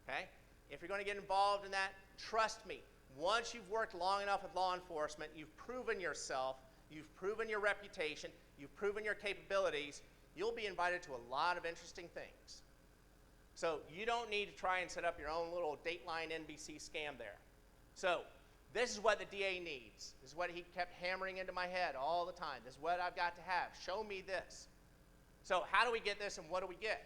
okay? If you're going to get involved in that, trust me, once you've worked long enough with law enforcement, you've proven yourself, you've proven your reputation, you've proven your capabilities, you'll be invited to a lot of interesting things. So you don't need to try and set up your own little Dateline NBC scam there. So This is what the DA needs. This is what he kept hammering into my head all the time. This is what I've got to have. Show me this. So how do we get this, and what do we get?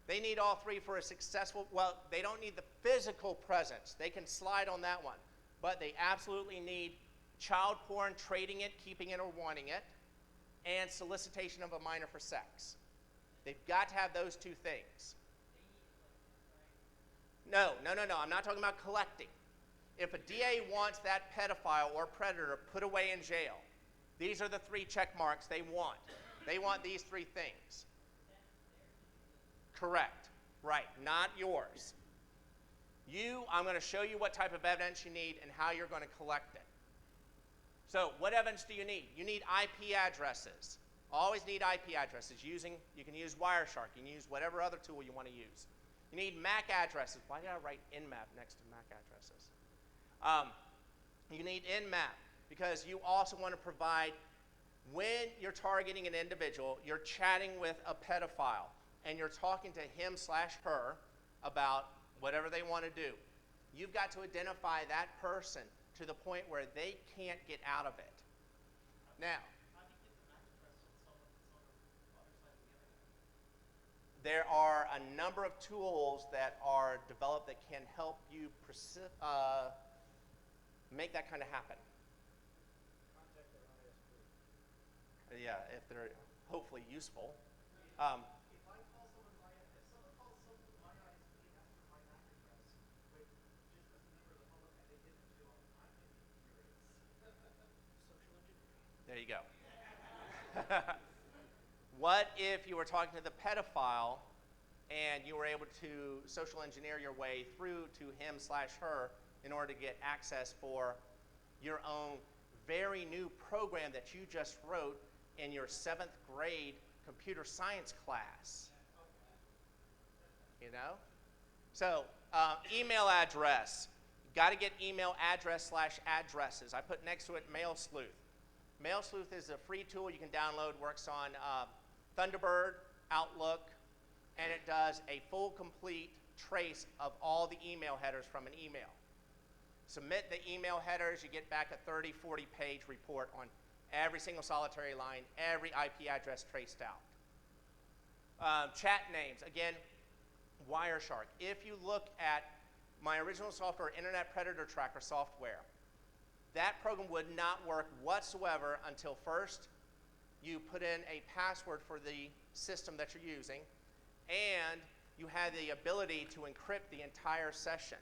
They need all three for a successful, well, they don't need the physical presence. They can slide on that one. But they absolutely need child porn, trading it, keeping it, or wanting it, and solicitation of a minor for sex. They've got to have those two things. No. I'm not talking about collecting. If a DA wants that pedophile or predator put away in jail, these are the three check marks they want. They want these three things. Correct. Right. Not yours. I'm going to show you what type of evidence you need and how you're going to collect it. So what evidence do you need? You need IP addresses. Always need IP addresses. You can use Wireshark. You can use whatever other tool you want to use. You need MAC addresses. Why did I write INMAP next to MAC addresses? You need INMAP because you also want to provide, when you're targeting an individual, you're chatting with a pedophile, and you're talking to him/her about whatever they want to do. You've got to identify that person to the point where they can't get out of it. Now, there are a number of tools that are developed that can help you make that kind of happen. Contact their ISP. Yeah, if they're hopefully useful. If someone calls someone my ISP and asks for my MAC address, but just as a member of the public I didn't give it to, I'm going to be furious. Social engineering. There you go. What if you were talking to the pedophile and you were able to social engineer your way through to him/her in order to get access for your own very new program that you just wrote in your 7th grade computer science class? You know? So, email address. You've got to get email address/addresses. I put next to it Mail Sleuth. Mail Sleuth is a free tool you can download, works on Thunderbird, Outlook, and it does a full, complete trace of all the email headers from an email. Submit the email headers, you get back a 30, 40-page report on every single solitary line, every IP address traced out. Chat names, again, Wireshark. If you look at my original software, Internet Predator Tracker software, that program would not work whatsoever until first you put in a password for the system that you're using, and you had the ability to encrypt the entire session.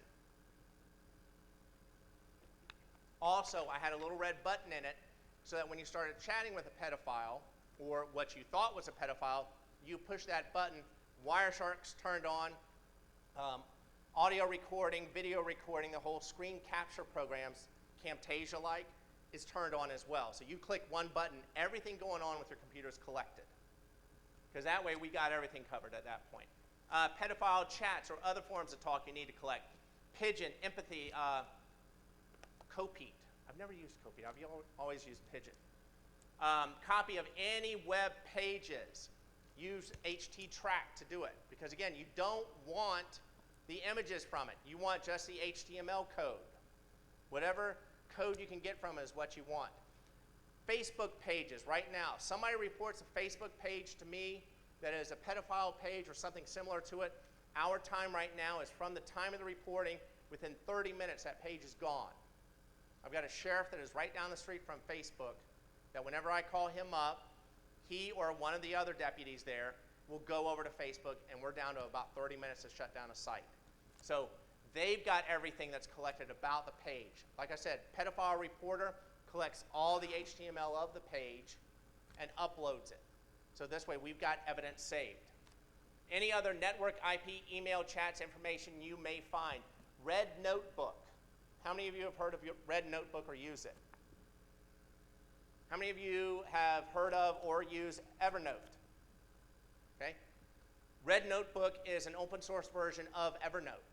Also, I had a little red button in it so that when you started chatting with a pedophile, or what you thought was a pedophile, you push that button, Wireshark's turned on, audio recording, video recording, the whole screen capture programs, Camtasia-like, is turned on as well. So you click one button, everything going on with your computer is collected. Because that way we got everything covered at that point. Pedophile chats or other forms of talk you need to collect. Pigeon, Empathy, Copeat. I've never used Copeat. I've always used Pigeon. Copy of any web pages. Use httrack to do it. Because again, you don't want the images from it. You want just the HTML code. Whatever code you can get from it is what you want. Facebook pages. Right now, somebody reports a Facebook page to me that is a pedophile page or something similar to it. Our time right now is from the time of the reporting. Within 30 minutes, that page is gone. I've got a sheriff that is right down the street from Facebook that whenever I call him up, he or one of the other deputies there will go over to Facebook, and we're down to about 30 minutes to shut down a site. So they've got everything that's collected about the page. Like I said, Pedophile Reporter collects all the HTML of the page and uploads it. So this way we've got evidence saved. Any other network, IP, email, chats, information you may find. Red Notebook. How many of you have heard of Red Notebook or use it? How many of you have heard of or use Evernote? Okay. Red Notebook is an open source version of Evernote.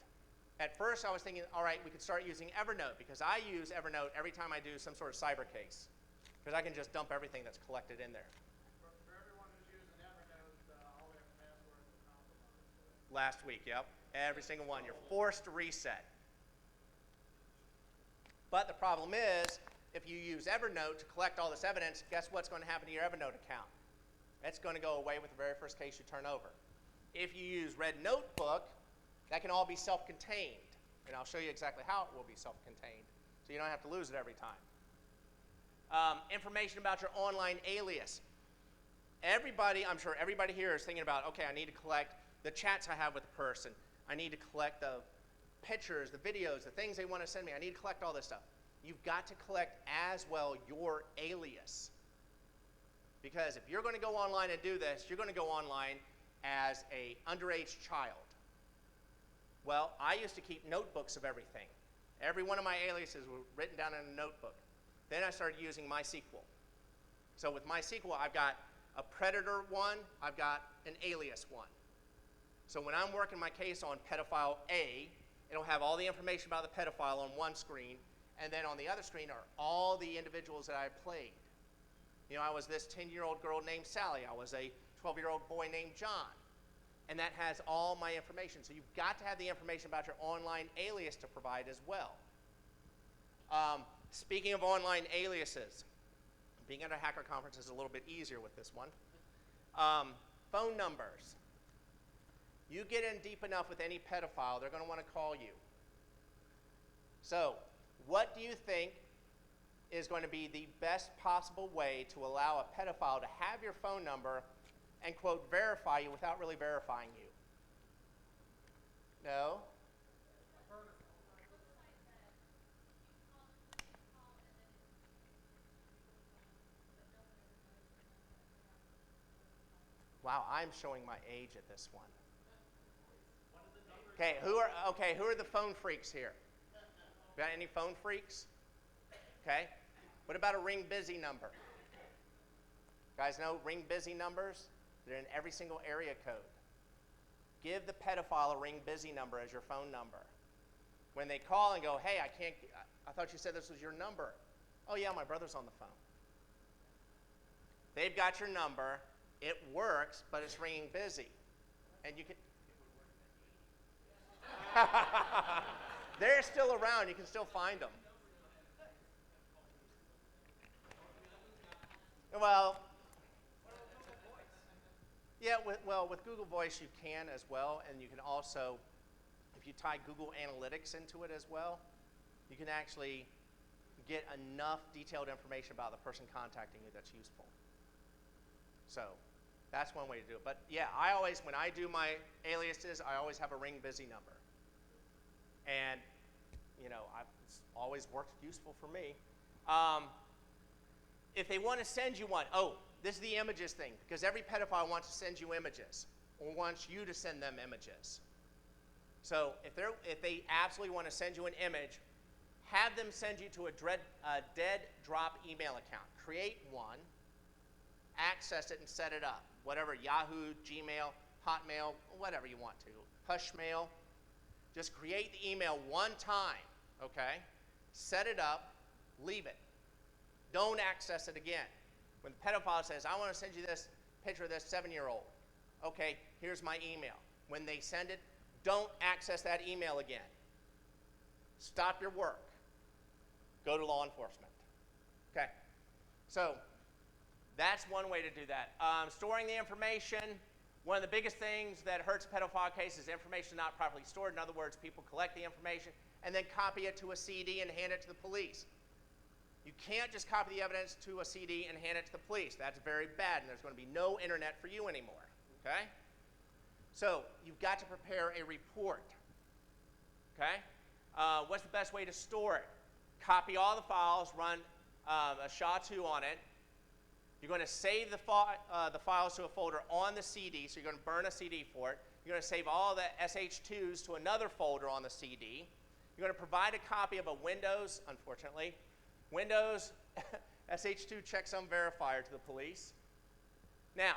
At first I was thinking, all right, we could start using Evernote because I use Evernote every time I do some sort of cyber case because I can just dump everything that's collected in there. For everyone who's using Evernote, all their passwords are compromised. Last week, yep. Every single one. You're forced to reset. But the problem is, if you use Evernote to collect all this evidence, guess what's going to happen to your Evernote account? It's going to go away with the very first case you turn over. If you use Red Notebook, that can all be self-contained. And I'll show you exactly how it will be self-contained, so you don't have to lose it every time. Information about your online alias. Everybody, I'm sure everybody here is thinking about, okay, I need to collect the chats I have with the person. I need to collect the pictures, the videos, the things they want to send me. I need to collect all this stuff. You've got to collect as well your alias. Because if you're going to go online and do this, you're going to go online as an underage child. Well, I used to keep notebooks of everything. Every one of my aliases were written down in a notebook. Then I started using MySQL. So with MySQL, I've got a predator one, I've got an alias one. So when I'm working my case on pedophile A, it'll have all the information about the pedophile on one screen, and then on the other screen are all the individuals that I played. You know, I was this 10-year-old girl named Sally. I was a 12-year-old boy named John. And that has all my information. So you've got to have the information about your online alias to provide as well. Speaking of online aliases, being at a hacker conference is a little bit easier with this one. Phone numbers. You get in deep enough with any pedophile, they're going to want to call you. So what do you think is going to be the best possible way to allow a pedophile to have your phone number and, quote, verify you without really verifying you? No? Wow, I'm showing my age at this one. Okay, who are the phone freaks here? Got any phone freaks? Okay. What about a ring busy number? Guys know ring busy numbers? They're in every single area code. Give the pedophile a ring busy number as your phone number. When they call and go, hey, I thought you said this was your number. Oh yeah, my brother's on the phone. They've got your number, it works, but it's ringing busy. And you can... They're still around, you can still find them. Well, yeah, with Google Voice you can as well, and you can also, if you tie Google Analytics into it as well, you can actually get enough detailed information about the person contacting you that's useful. So that's one way to do it. But yeah, when I do my aliases, I always have a ring busy number. And, you know, it's always worked useful for me. If they want to send you one, this is the images thing, because every pedophile wants to send you images or wants you to send them images. So if they absolutely want to send you an image, have them send you to a dead drop email account. Create one, access it and set it up. Whatever, Yahoo, Gmail, Hotmail, whatever you want to. Hushmail. Just create the email one time, okay? Set it up, leave it. Don't access it again. When the pedophile says, I want to send you this picture of this 7-year-old. Okay, here's my email. When they send it, don't access that email again. Stop your work. Go to law enforcement. Okay, so that's one way to do that. Storing the information. One of the biggest things that hurts pedophile cases is information not properly stored. In other words, people collect the information and then copy it to a CD and hand it to the police. You can't just copy the evidence to a CD and hand it to the police. That's very bad, and there's going to be no internet for you anymore. Okay? So you've got to prepare a report. Okay? What's the best way to store it? Copy all the files, run a SHA-2 on it. You're going to save the files to a folder on the CD, so you're going to burn a CD for it. You're going to save all the SH2s to another folder on the CD. You're going to provide a copy of a Windows, unfortunately, Windows SH2 checksum verifier to the police. Now,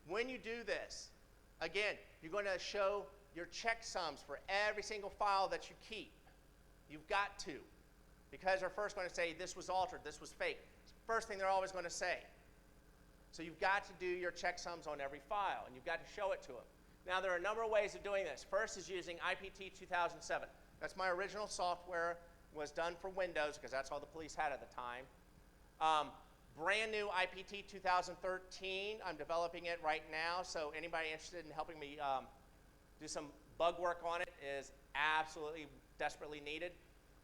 when you do this, again, you're going to show your checksums for every single file that you keep. You've got to, because they're first going to say this was altered, this was fake. It's the first thing they're always going to say. So you've got to do your checksums on every file, and you've got to show it to them. Now, there are a number of ways of doing this. First is using IPT 2007. That's my original software was done for Windows because that's all the police had at the time. Brand new IPT 2013. I'm developing it right now, so anybody interested in helping me do some bug work on it is absolutely desperately needed.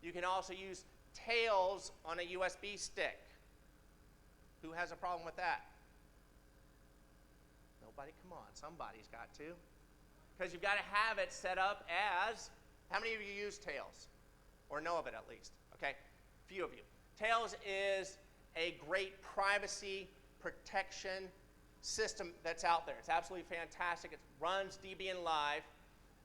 You can also use Tails on a USB stick. Who has a problem with that? Nobody? Come on, somebody's got to. Because you've got to have it set up as, how many of you use Tails? Or know of it at least? Okay, few of you. Tails is a great privacy protection system that's out there. It's absolutely fantastic. It runs Debian Live.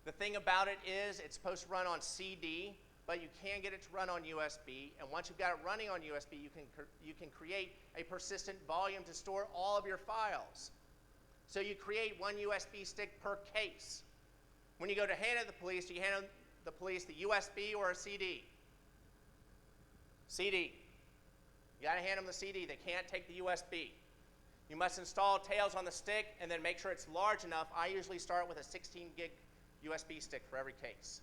The thing about it is it's supposed to run on CD, but you can get it to run on USB. And once you've got it running on USB, you can create a persistent volume to store all of your files. So you create one USB stick per case. When you go to hand it to the police, do you hand the police the USB or a CD? CD. You got to hand them the CD. They can't take the USB. You must install Tails on the stick and then make sure it's large enough. I usually start with a 16 gig USB stick for every case.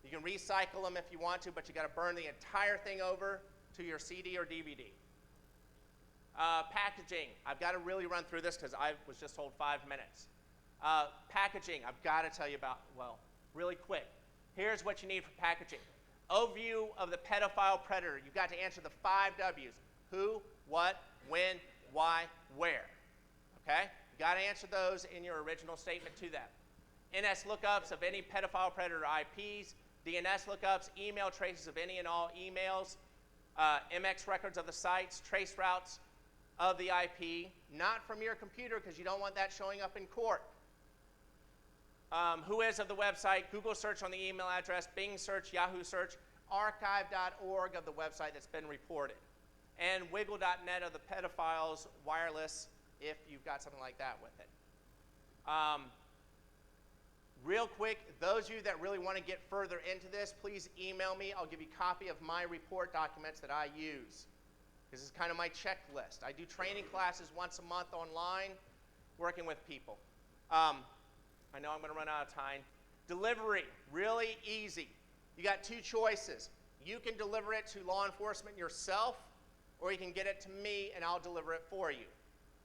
You can recycle them if you want to, but you got to burn the entire thing over to your CD or DVD. Packaging. I've got to really run through this because I was just told 5 minutes. Packaging, I've got to tell you about, well, really quick. Here's what you need for packaging. Overview of the pedophile predator. You've got to answer the 5 W's. Who, what, when, why, where. Okay? You've got to answer those in your original statement to them. NS lookups of any pedophile predator IPs, DNS lookups, email traces of any and all emails, MX records of the sites, trace routes of the IP, not from your computer because you don't want that showing up in court. Who is of the website, Google search on the email address, Bing search, Yahoo search, archive.org of the website that's been reported, and wiggle.net of the pedophiles wireless if you've got something like that with it. Real quick, those of you that really want to get further into this, please email me. I'll give you a copy of my report documents that I use. This is kind of my checklist. I do training classes once a month online, working with people. I know I'm going to run out of time. Delivery, really easy. You got 2 choices. You can deliver it to law enforcement yourself, or you can get it to me and I'll deliver it for you.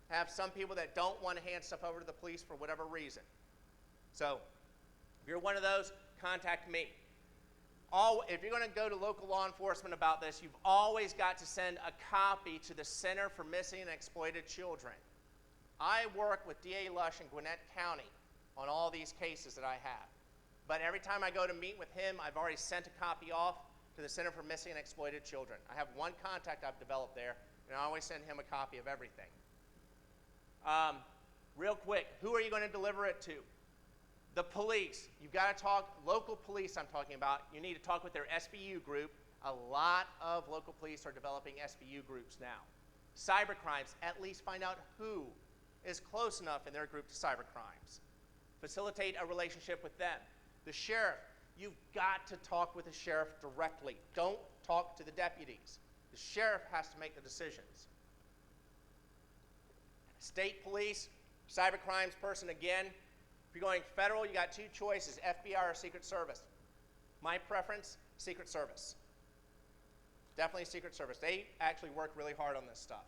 I have some people that don't want to hand stuff over to the police for whatever reason. So, if you're one of those, contact me. If you're going to go to local law enforcement about this, you've always got to send a copy to the Center for Missing and Exploited Children. I work with DA Lush in Gwinnett County on all these cases that I have. But every time I go to meet with him, I've already sent a copy off to the Center for Missing and Exploited Children. I have one contact I've developed there, and I always send him a copy of everything. Real quick, who are you going to deliver it to? The police. You've got to talk, local police I'm talking about, you need to talk with their SBU group. A lot of local police are developing SBU groups now. Cybercrimes, at least find out who is close enough in their group to cybercrimes. Facilitate a relationship with them. The sheriff, you've got to talk with the sheriff directly. Don't talk to the deputies. The sheriff has to make the decisions. State police, cybercrimes person again. If you're going federal, you got 2 choices, FBI or Secret Service. My preference, Secret Service. Definitely Secret Service. They actually work really hard on this stuff.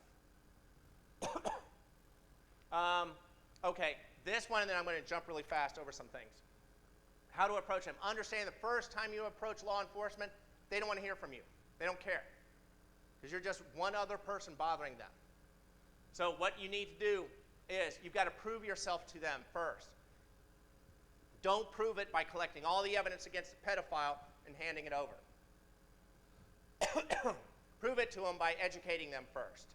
Okay, this one, and then I'm going to jump really fast over some things. How to approach them. Understand the first time you approach law enforcement, they don't want to hear from you. They don't care. Because you're just one other person bothering them. So what you need to do is you've got to prove yourself to them first. Don't prove it by collecting all the evidence against the pedophile and handing it over. Prove it to them by educating them first.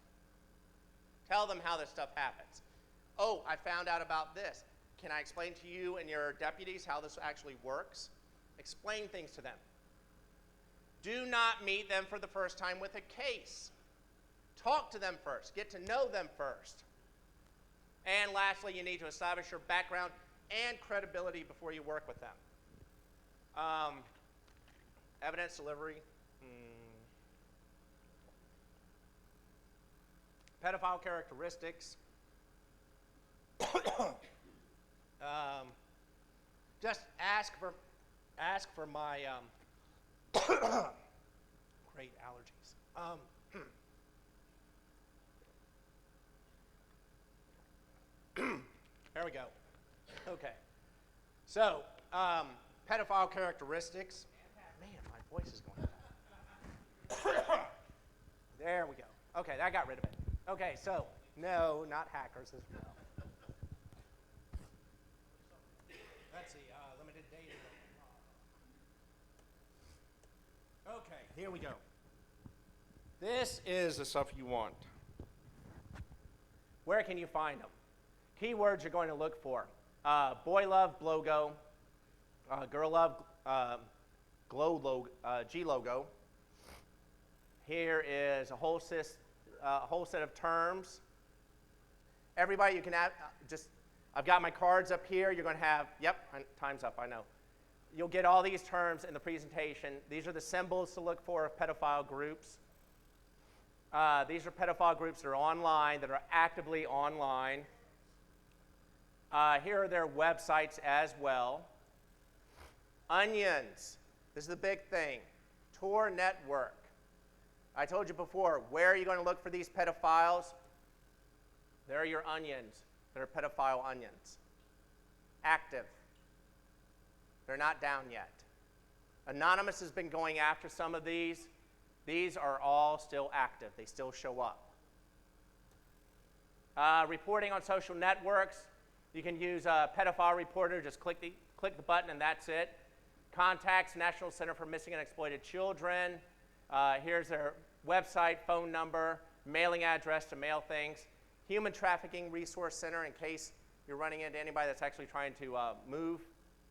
Tell them how this stuff happens. Oh, I found out about this. Can I explain to you and your deputies how this actually works? Explain things to them. Do not meet them for the first time with a case. Talk to them first. Get to know them first. And lastly, you need to establish your background and credibility before you work with them. Evidence delivery. Pedophile characteristics. Just ask for my great allergies. There we go. Okay. So, pedophile characteristics. Man, my voice is going bad. There we go. Okay, that got rid of it. Okay, so, no, not hackers as well. Let's see, limited data. Okay, here we go. This is the stuff you want. Where can you find them? Keywords you're going to look for. Boy love, blogo. Girl love, G logo. Here is a whole set of terms. Everybody, you can add, I've got my cards up here. You're going to have, yep, time's up, I know. You'll get all these terms in the presentation. These are the symbols to look for of pedophile groups. These are pedophile groups that are online, that are actively online. Here are their websites as well. Onions. This is the big thing. Tor network. I told you before, where are you going to look for these pedophiles? There are your onions. They're pedophile onions. Active. They're not down yet. Anonymous has been going after some of these. These are all still active. They still show up. Reporting on social networks. You can use a pedophile reporter. Just click the button and that's it. Contacts National Center for Missing and Exploited Children. Here's their website, phone number, mailing address to mail things. Human Trafficking Resource Center in case you're running into anybody that's actually trying to move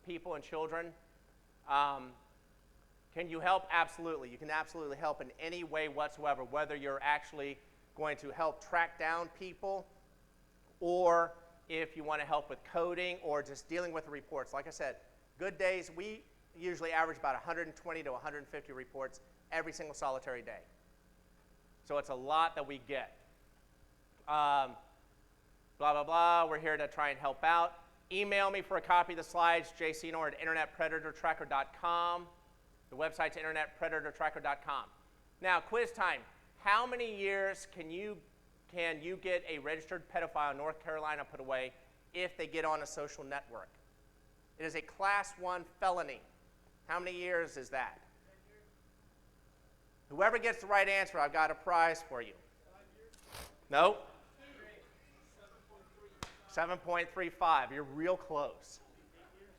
people and children. Can you help? Absolutely. You can absolutely help in any way whatsoever, whether you're actually going to help track down people or if you want to help with coding or just dealing with the reports. Like I said, good days, we usually average about 120 to 150 reports every single solitary day. So it's a lot that we get. Blah, blah, blah. We're here to try and help out. Email me for a copy of the slides, jseanor@internetpredatortracker.com. The website's internetpredatortracker.com. Now, quiz time. How many years can you get a registered pedophile in North Carolina put away if they get on a social network? It is a Class 1 felony. How many years is that? 10 years. Whoever gets the right answer, I've got a prize for you. 5 years? No. 7.35. You're real close.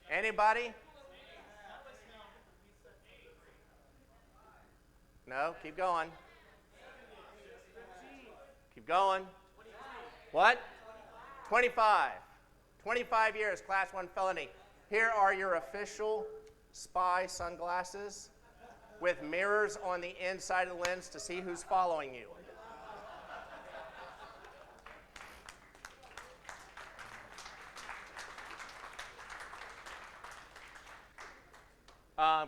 Anybody? No, keep going. Keep going. What? 25. 25 years, Class 1 felony. Here are your official spy sunglasses with mirrors on the inside of the lens to see who's following you.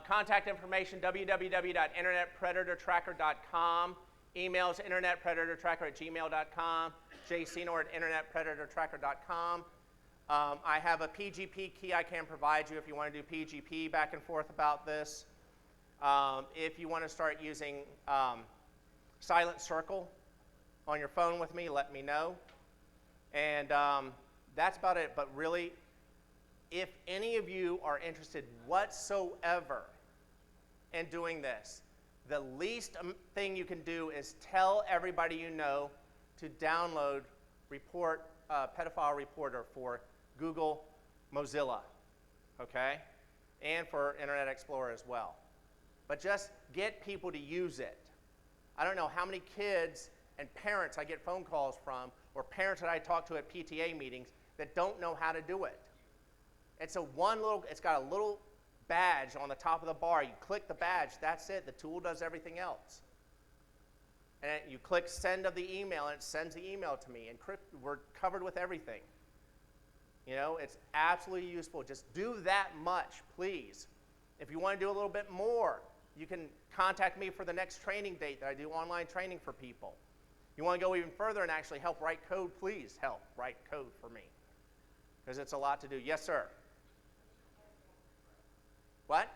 Contact information, www.internetpredatortracker.com. Emails, internetpredatortracker@gmail.com. jseanor@internetpredatortracker.com. I have a PGP key I can provide you if you want to do PGP back and forth about this. If you want to start using Silent Circle on your phone with me, let me know. And that's about it. But really, if any of you are interested whatsoever in doing this, the least thing you can do is tell everybody you know to download Pedophile Reporter for Google, Mozilla, okay? And for Internet Explorer as well. But just get people to use it. I don't know how many kids and parents I get phone calls from, or parents that I talk to at PTA meetings that don't know how to do it. It's got a little badge on the top of the bar. You click the badge, that's it. The tool does everything else. And you click send of the email, and it sends the email to me. We're covered with everything. You know, it's absolutely useful. Just do that much, please. If you want to do a little bit more, you can contact me for the next training date that I do online training for people. You want to go even further and actually help write code, please help write code for me. Because it's a lot to do. Yes, sir? What?